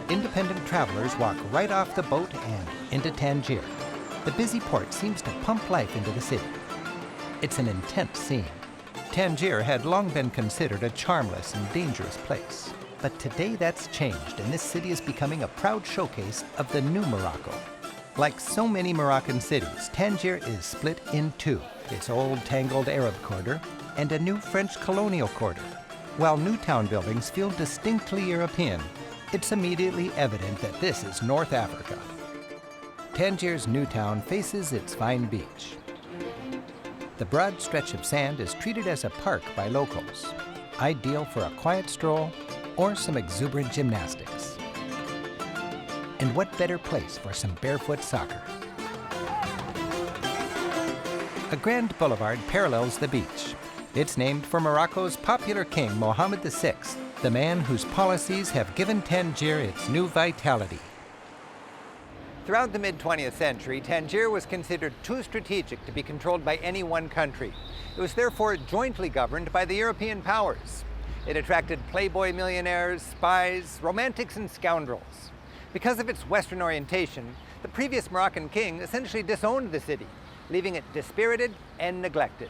independent travelers walk right off the boat and into Tangier. The busy port seems to pump life into the city. It's an intense scene. Tangier had long been considered a charmless and dangerous place. But today that's changed, and this city is becoming a proud showcase of the new Morocco. Like so many Moroccan cities, Tangier is split in two. Its old tangled Arab quarter and a new French colonial quarter. While new town buildings feel distinctly European, it's immediately evident that this is North Africa. Tangier's new town faces its fine beach. The broad stretch of sand is treated as a park by locals, ideal for a quiet stroll or some exuberant gymnastics. And what better place for some barefoot soccer? A grand boulevard parallels the beach. It's named for Morocco's popular king, Mohammed VI, the man whose policies have given Tangier its new vitality. Throughout the mid-20th century, Tangier was considered too strategic to be controlled by any one country. It was therefore jointly governed by the European powers. It attracted playboy millionaires, spies, romantics, and scoundrels. Because of its Western orientation, the previous Moroccan king essentially disowned the city, leaving it dispirited and neglected.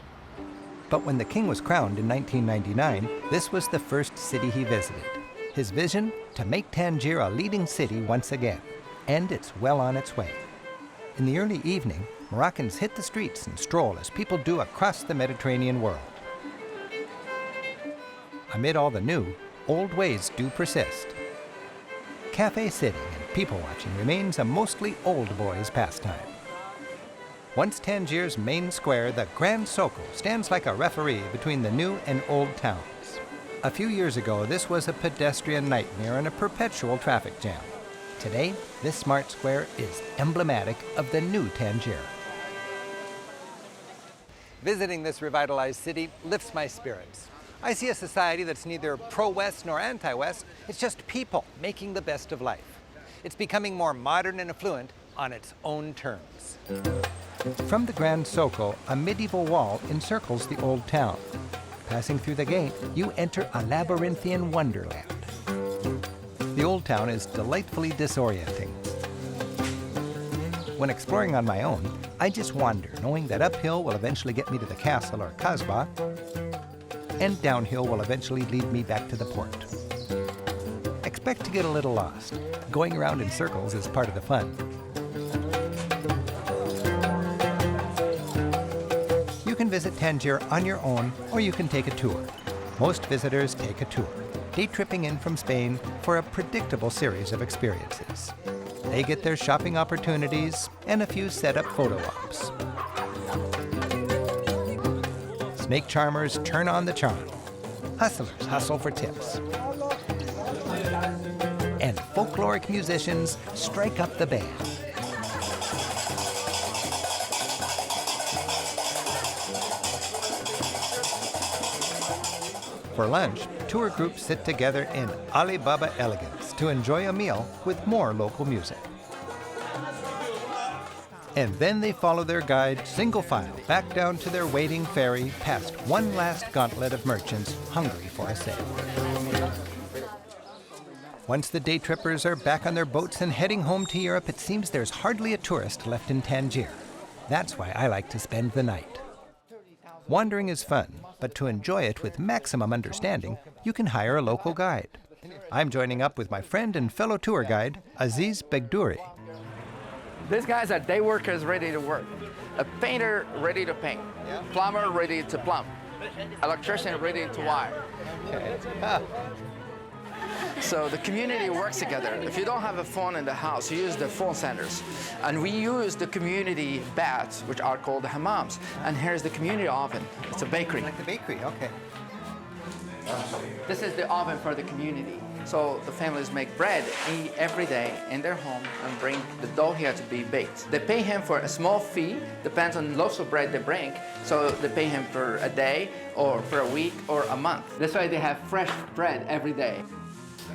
But when the king was crowned in 1999, this was the first city he visited. His vision? To make Tangier a leading city once again. And it's well on its way. In the early evening, Moroccans hit the streets and stroll as people do across the Mediterranean world. Amid all the new, old ways do persist. Cafe sitting and people watching remains a mostly old boys' pastime. Once Tangier's main square, the Grand Soko stands like a referee between the new and old towns. A few years ago, this was a pedestrian nightmare and a perpetual traffic jam. Today, this smart square is emblematic of the new Tangier. Visiting this revitalized city lifts my spirits. I see a society that's neither pro-West nor anti-West. It's just people making the best of life. It's becoming more modern and affluent on its own terms. From the Grand Soko, a medieval wall encircles the old town. Passing through the gate, you enter a labyrinthian wonderland. The old town is delightfully disorienting. When exploring on my own, I just wander, knowing that uphill will eventually get me to the castle or kasbah, and downhill will eventually lead me back to the port. Expect to get a little lost. Going around in circles is part of the fun. You can visit Tangier on your own, or you can take a tour. Most visitors take a tour, day tripping in from Spain for a predictable series of experiences. They get their shopping opportunities and a few set-up photo ops. Snake charmers turn on the charm. Hustlers hustle for tips. And folkloric musicians strike up the band. For lunch, tour groups sit together in Alibaba elegance to enjoy a meal with more local music. And then they follow their guide single file back down to their waiting ferry past one last gauntlet of merchants hungry for a sale. Once the day trippers are back on their boats and heading home to Europe, it seems there's hardly a tourist left in Tangier. That's why I like to spend the night. Wandering is fun, but to enjoy it with maximum understanding, you can hire a local guide. I'm joining up with my friend and fellow tour guide, Aziz Begdouri. These guys are day workers ready to work. A painter ready to paint. Plumber ready to plumb. Electrician ready to wire. So the community works together. If you don't have a phone in the house, you use the phone centers. And we use the community baths, which are called hammams. And here's the community oven. It's a bakery. Like the bakery, okay. This is the oven for the community. So the families make bread every day in their home and bring the dough here to be baked. They pay him for a small fee, depends on loaves of bread they bring. So they pay him for a day or for a week or a month. That's why they have fresh bread every day.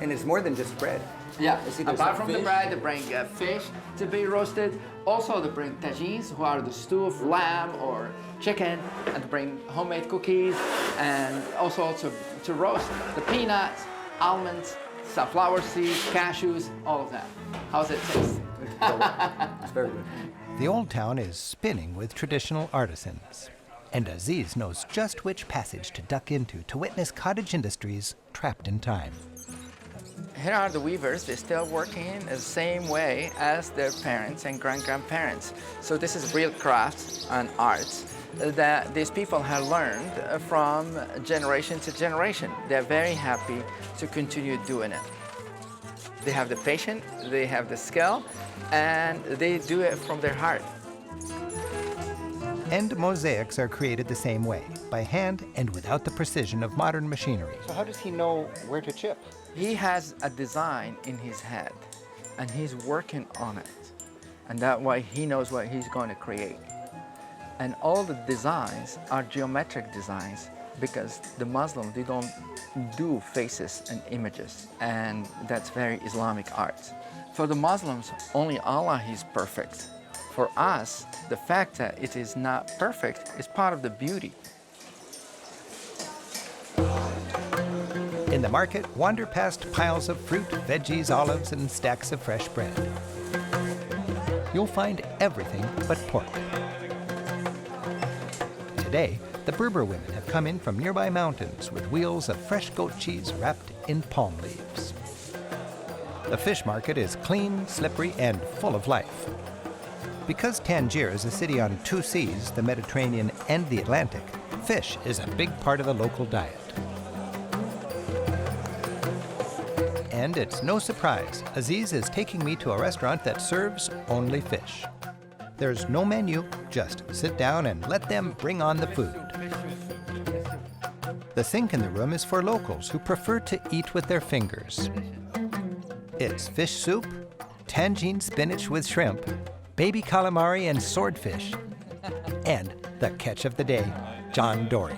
And it's more than just bread. Yeah, apart from the bread, they bring fish to be roasted. Also, they bring tagines, who are the stew of lamb or chicken, and they bring homemade cookies, and also to roast the peanuts, almonds, sunflower seeds, cashews, all of that. How's it taste? It's very good. The old town is spinning with traditional artisans. And Aziz knows just which passage to duck into to witness cottage industries trapped in time. Here are the weavers. They're still working the same way as their parents and grandparents. So this is real crafts and arts that these people have learned from generation to generation. They're very happy to continue doing it. They have the patience, they have the skill, and they do it from their heart. And mosaics are created the same way, by hand and without the precision of modern machinery. So how does he know where to chip? He has a design in his head, and he's working on it. And that way he knows what he's going to create. And all the designs are geometric designs because the Muslims, they don't do faces and images. And that's very Islamic art. For the Muslims, only Allah is perfect. For us, the fact that it is not perfect is part of the beauty. In the market, wander past piles of fruit, veggies, olives, and stacks of fresh bread. You'll find everything but pork. Today, the Berber women have come in from nearby mountains with wheels of fresh goat cheese wrapped in palm leaves. The fish market is clean, slippery, and full of life. Because Tangier is a city on two seas, the Mediterranean and the Atlantic, fish is a big part of the local diet. And it's no surprise, Aziz is taking me to a restaurant that serves only fish. There's no menu, just sit down and let them bring on the food. The sink in the room is for locals who prefer to eat with their fingers. It's fish soup, tangine spinach with shrimp, baby calamari and swordfish, and the catch of the day, John Dory.